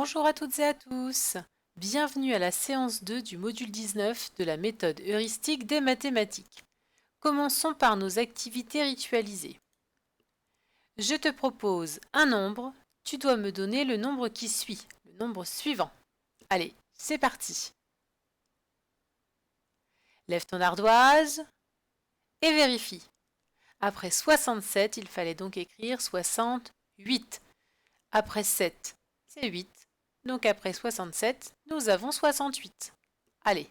Bonjour à toutes et à tous. Bienvenue à la séance 2 du module 19 de la méthode heuristique des mathématiques. Commençons par nos activités ritualisées. Je te propose un nombre, tu dois me donner le nombre qui suit, le nombre suivant. Allez, c'est parti. Lève ton ardoise et vérifie. Après 67, il fallait donc écrire 68. Après 7, c'est 8. Donc après 67, nous avons 68. Allez,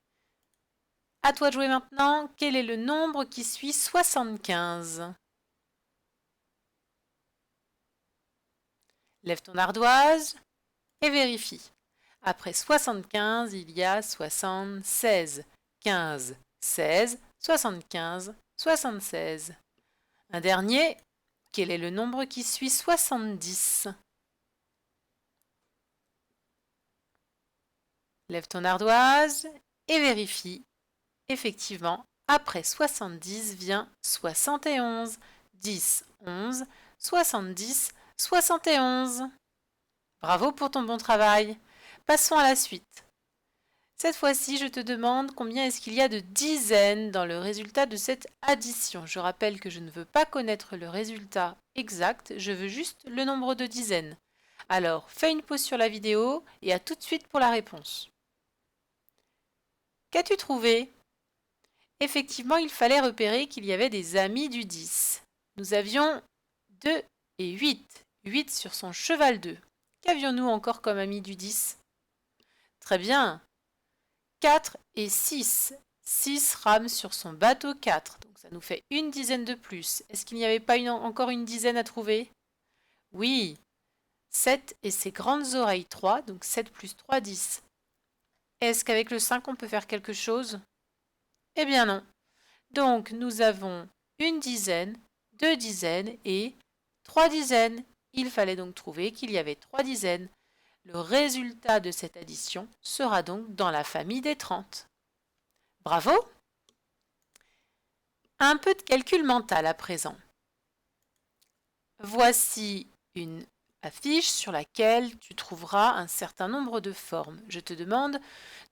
à toi de jouer maintenant. Quel est le nombre qui suit 75? Lève ton ardoise et vérifie. Après 75, il y a 76. 15, 16, 75, 76. Un dernier. Quel est le nombre qui suit 70? Lève ton ardoise et vérifie. Effectivement, après 70 vient 71. 10, 11, 70, 71. Bravo pour ton bon travail. Passons à la suite. Cette fois-ci, je te demande combien est-ce qu'il y a de dizaines dans le résultat de cette addition. Je rappelle que je ne veux pas connaître le résultat exact, je veux juste le nombre de dizaines. Alors, fais une pause sur la vidéo et à tout de suite pour la réponse. Qu'as-tu trouvé? Effectivement, il fallait repérer qu'il y avait des amis du 10. Nous avions 2 et 8. 8 sur son cheval 2. Qu'avions-nous encore comme amis du 10? Très bien. 4 et 6. 6 rame sur son bateau 4. Donc ça nous fait une dizaine de plus. Est-ce qu'il n'y avait pas encore une dizaine à trouver? Oui. 7 et ses grandes oreilles 3. Donc 7 plus 3, 10. Est-ce qu'avec le 5 on peut faire quelque chose? Eh bien non. Donc nous avons une dizaine, deux dizaines et trois dizaines. Il fallait donc trouver qu'il y avait trois dizaines. Le résultat de cette addition sera donc dans la famille des 30. Bravo! Un peu de calcul mental à présent. Voici une affiche sur laquelle tu trouveras un certain nombre de formes. Je te demande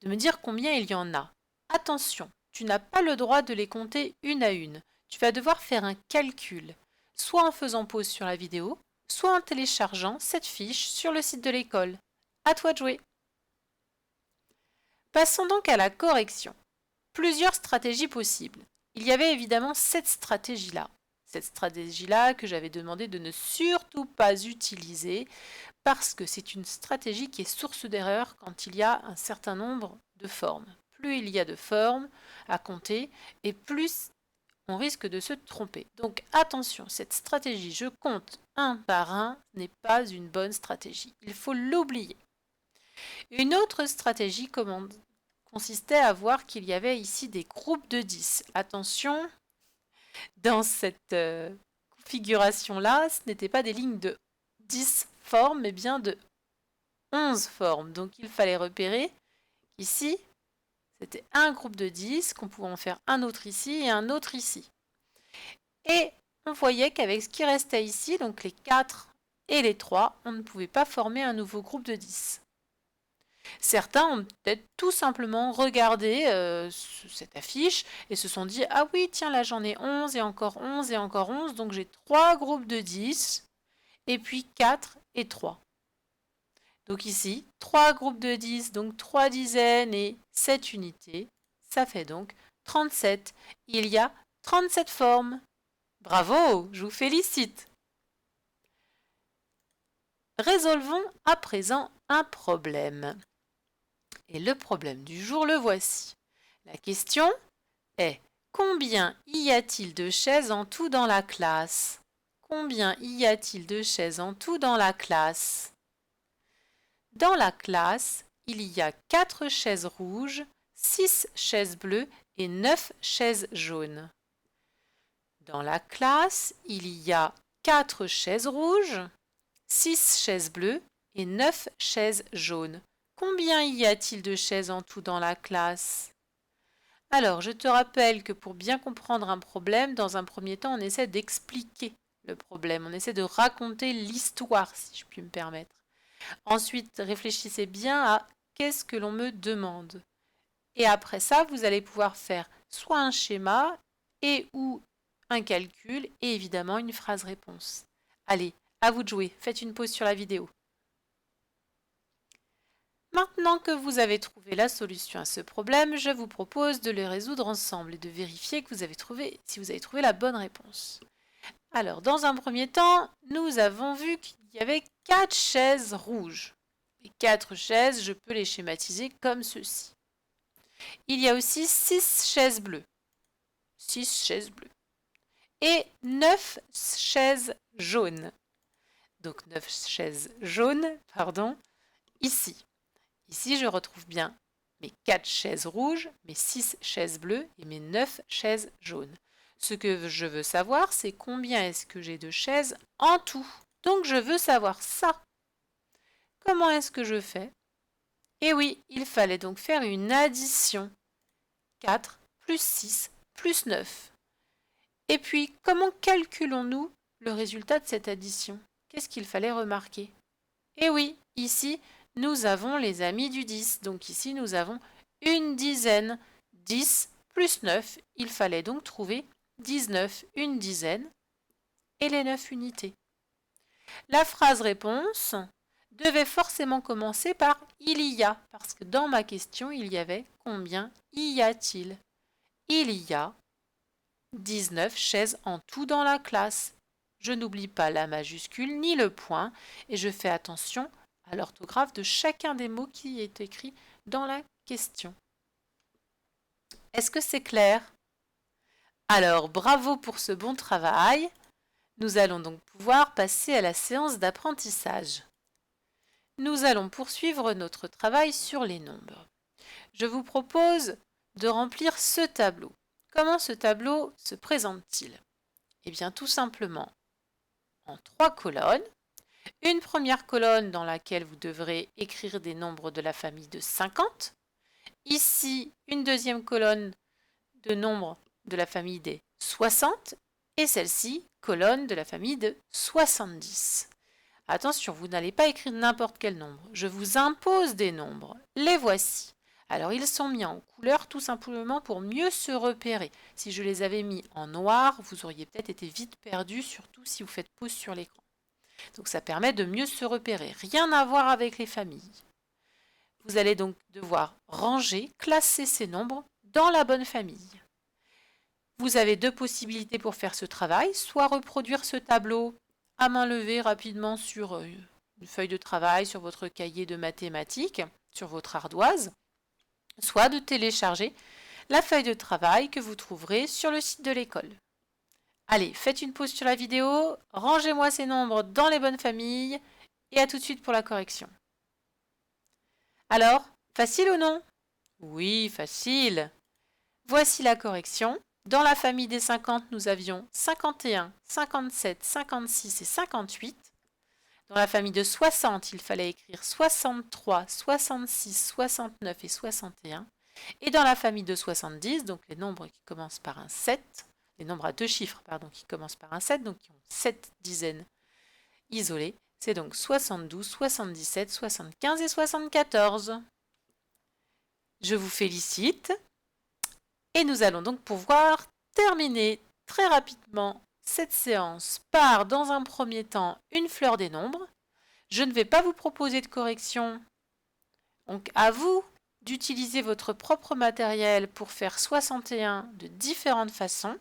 de me dire combien il y en a. Attention, tu n'as pas le droit de les compter une à une. Tu vas devoir faire un calcul, soit en faisant pause sur la vidéo, soit en téléchargeant cette fiche sur le site de l'école. À toi de jouer. Passons donc à la correction. Plusieurs stratégies possibles. Il y avait évidemment cette stratégie-là. Cette stratégie-là que j'avais demandé de ne surtout pas utiliser parce que c'est une stratégie qui est source d'erreur quand il y a un certain nombre de formes. Plus il y a de formes à compter et plus on risque de se tromper. Donc attention, cette stratégie je compte un par un n'est pas une bonne stratégie. Il faut l'oublier. Une autre stratégie consistait à voir qu'il y avait ici des groupes de 10. Attention, dans cette configuration-là, ce n'était pas des lignes de 10 formes, mais bien de 11 formes. Donc il fallait repérer qu'ici, c'était un groupe de 10, qu'on pouvait en faire un autre ici et un autre ici. Et on voyait qu'avec ce qui restait ici, donc les 4 et les 3, on ne pouvait pas former un nouveau groupe de 10. Certains ont peut-être tout simplement regardé cette affiche et se sont dit « Ah oui, tiens, là j'en ai 11 et encore 11 et encore 11, donc j'ai 3 groupes de 10 et puis 4 et 3. » Donc ici, 3 groupes de 10, donc 3 dizaines et 7 unités, ça fait donc 37. Il y a 37 formes. Bravo, je vous félicite. Résolvons à présent un problème. Et le problème du jour, le voici. La question est: combien y a-t-il de chaises en tout dans la classe? Combien y a-t-il de chaises en tout dans la classe? Dans la classe, il y a 4 chaises rouges, 6 chaises bleues et 9 chaises jaunes. Dans la classe, il y a 4 chaises rouges, 6 chaises bleues et 9 chaises jaunes. Combien y a-t-il de chaises en tout dans la classe? Alors, je te rappelle que pour bien comprendre un problème, dans un premier temps, on essaie d'expliquer le problème. On essaie de raconter l'histoire, si je puis me permettre. Ensuite, réfléchissez bien à qu'est-ce que l'on me demande. Et après ça, vous allez pouvoir faire soit un schéma et ou un calcul et évidemment une phrase réponse. Allez, à vous de jouer. Faites une pause sur la vidéo. Maintenant que vous avez trouvé la solution à ce problème, je vous propose de le résoudre ensemble et de vérifier que si vous avez trouvé la bonne réponse. Alors, dans un premier temps, nous avons vu qu'il y avait 4 chaises rouges. Les 4 chaises, je peux les schématiser comme ceci. Il y a aussi 6 chaises bleues. 6 chaises bleues. Et 9 chaises jaunes. Donc 9 chaises jaunes, pardon, ici. Ici, je retrouve bien mes 4 chaises rouges, mes 6 chaises bleues et mes 9 chaises jaunes. Ce que je veux savoir, c'est combien est-ce que j'ai de chaises en tout. Donc, je veux savoir ça. Comment est-ce que je fais? Eh oui, il fallait donc faire une addition. 4 plus 6 plus 9. Et puis, comment calculons-nous le résultat de cette addition? Qu'est-ce qu'il fallait remarquer? Eh oui, ici, nous avons les amis du 10. Donc ici, nous avons une dizaine. 10 plus 9, il fallait donc trouver 19, une dizaine, et les 9 unités. La phrase réponse devait forcément commencer par « il y a », parce que dans ma question, il y avait « combien y a-t-il » ? Il y a 19 chaises en tout dans la classe. Je n'oublie pas la majuscule ni le point et je fais attention à l'orthographe de chacun des mots qui est écrit dans la question. Est-ce que c'est clair? Alors, bravo pour ce bon travail. Nous allons donc pouvoir passer à la séance d'apprentissage. Nous allons poursuivre notre travail sur les nombres. Je vous propose de remplir ce tableau. Comment ce tableau se présente-t-il? Eh bien, tout simplement en 3 colonnes. Une première colonne dans laquelle vous devrez écrire des nombres de la famille de 50. Ici, une deuxième colonne de nombres de la famille des 60. Et celle-ci, colonne de la famille de 70. Attention, vous n'allez pas écrire n'importe quel nombre. Je vous impose des nombres. Les voici. Alors, ils sont mis en couleur tout simplement pour mieux se repérer. Si je les avais mis en noir, vous auriez peut-être été vite perdu, surtout si vous faites pause sur l'écran. Donc, ça permet de mieux se repérer. Rien à voir avec les familles. Vous allez donc devoir ranger, classer ces nombres dans la bonne famille. Vous avez 2 possibilités pour faire ce travail, soit reproduire ce tableau à main levée rapidement sur une feuille de travail, sur votre cahier de mathématiques, sur votre ardoise, soit de télécharger la feuille de travail que vous trouverez sur le site de l'école. Allez, faites une pause sur la vidéo, rangez-moi ces nombres dans les bonnes familles et à tout de suite pour la correction. Alors, facile ou non? Oui, facile. Voici la correction. Dans la famille des 50, nous avions 51, 57, 56 et 58. Dans la famille de 60, il fallait écrire 63, 66, 69 et 61. Et dans la famille de 70, donc les nombres qui commencent par un 7, les nombres à 2 chiffres, pardon, qui commencent par un 7, donc qui ont 7 dizaines isolées, c'est donc 72, 77, 75 et 74. Je vous félicite. Et nous allons donc pouvoir terminer très rapidement cette séance par, dans un premier temps, une fleur des nombres. Je ne vais pas vous proposer de correction. Donc, à vous d'utiliser votre propre matériel pour faire 61 de différentes façons.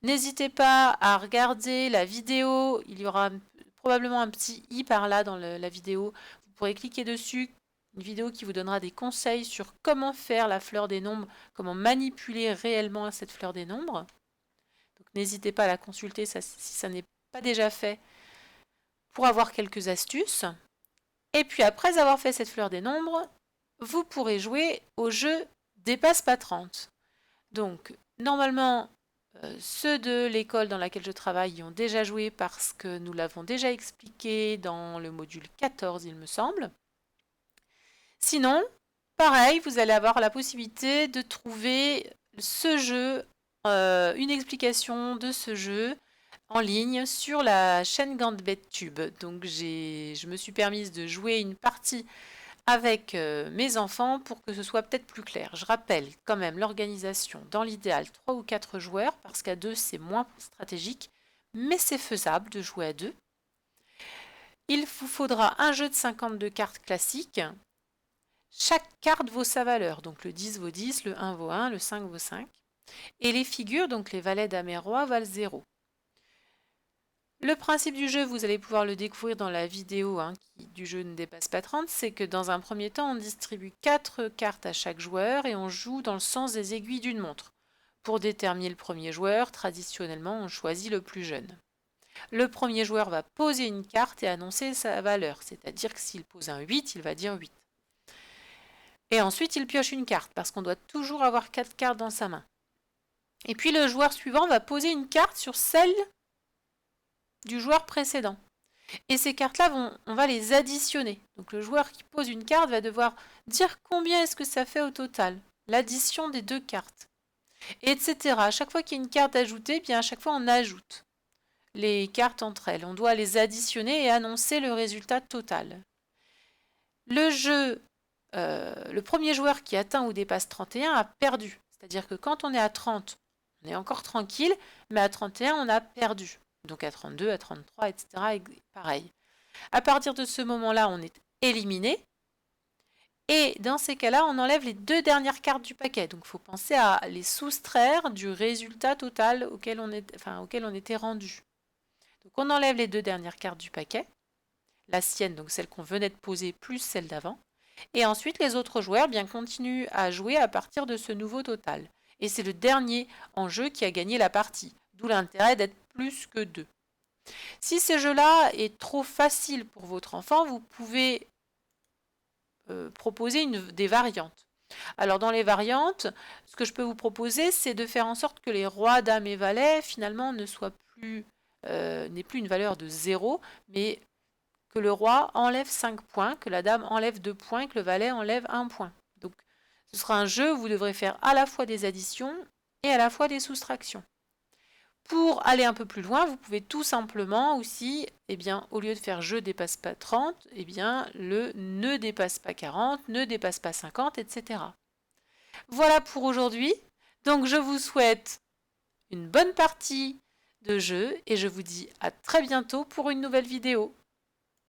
N'hésitez pas à regarder la vidéo. Il y aura probablement un petit i par là dans la vidéo. Vous pourrez cliquer dessus. Une vidéo qui vous donnera des conseils sur comment faire la fleur des nombres, comment manipuler réellement cette fleur des nombres. Donc n'hésitez pas à la consulter si ça n'est pas déjà fait pour avoir quelques astuces. Et puis après avoir fait cette fleur des nombres, vous pourrez jouer au jeu Dépasse pas 30. Donc normalement, ceux de l'école dans laquelle je travaille y ont déjà joué parce que nous l'avons déjà expliqué dans le module 14, il me semble. Sinon, pareil, vous allez avoir la possibilité de trouver ce jeu, une explication de ce jeu en ligne sur la chaîne GambetTube. Donc je me suis permise de jouer une partie avec mes enfants pour que ce soit peut-être plus clair. Je rappelle quand même l'organisation dans l'idéal 3 ou 4 joueurs parce qu'à 2 c'est moins stratégique, mais c'est faisable de jouer à 2. Il vous faudra un jeu de 52 cartes classiques. Chaque carte vaut sa valeur, donc le 10 vaut 10, le 1 vaut 1, le 5 vaut 5. Et les figures, donc les valets, dames et rois, valent 0. Le principe du jeu, vous allez pouvoir le découvrir dans la vidéo qui du jeu ne dépasse pas 30, c'est que dans un premier temps, on distribue 4 cartes à chaque joueur et on joue dans le sens des aiguilles d'une montre. Pour déterminer le premier joueur, traditionnellement, on choisit le plus jeune. Le premier joueur va poser une carte et annoncer sa valeur, c'est-à-dire que s'il pose un 8, il va dire 8. Et ensuite, il pioche une carte, parce qu'on doit toujours avoir 4 cartes dans sa main. Et puis le joueur suivant va poser une carte sur celle du joueur précédent. Et ces cartes-là, on va les additionner. Donc le joueur qui pose une carte va devoir dire combien est-ce que ça fait au total, l'addition des 2 cartes, etc. À chaque fois qu'il y a une carte ajoutée, bien à chaque fois on ajoute les cartes entre elles. On doit les additionner et annoncer le résultat total. Le jeu, le premier joueur qui atteint ou dépasse 31 a perdu. C'est-à-dire que quand on est à 30, on est encore tranquille, mais à 31, on a perdu. Donc à 32, à 33, etc. Pareil. À partir de ce moment-là, on est éliminé. Et dans ces cas-là, on enlève les 2 dernières cartes du paquet. Donc il faut penser à les soustraire du résultat total auquel on était rendu. Donc on enlève les 2 dernières cartes du paquet. La sienne, donc celle qu'on venait de poser, plus celle d'avant. Et ensuite, les autres joueurs continuent à jouer à partir de ce nouveau total. Et c'est le dernier en jeu qui a gagné la partie. D'où l'intérêt d'être plus que 2. Si ce jeu-là est trop facile pour votre enfant, vous pouvez proposer des variantes. Alors dans les variantes, ce que je peux vous proposer, c'est de faire en sorte que les rois, dames et valets, finalement, n'aient plus une valeur de 0, mais que le roi enlève 5 points, que la dame enlève 2 points, que le valet enlève 1 point. Donc ce sera un jeu où vous devrez faire à la fois des additions et à la fois des soustractions. Pour aller un peu plus loin, vous pouvez tout simplement aussi, au lieu de faire je dépasse pas 30, le ne dépasse pas 40, ne dépasse pas 50, etc. Voilà pour aujourd'hui. Donc je vous souhaite une bonne partie de jeu et je vous dis à très bientôt pour une nouvelle vidéo.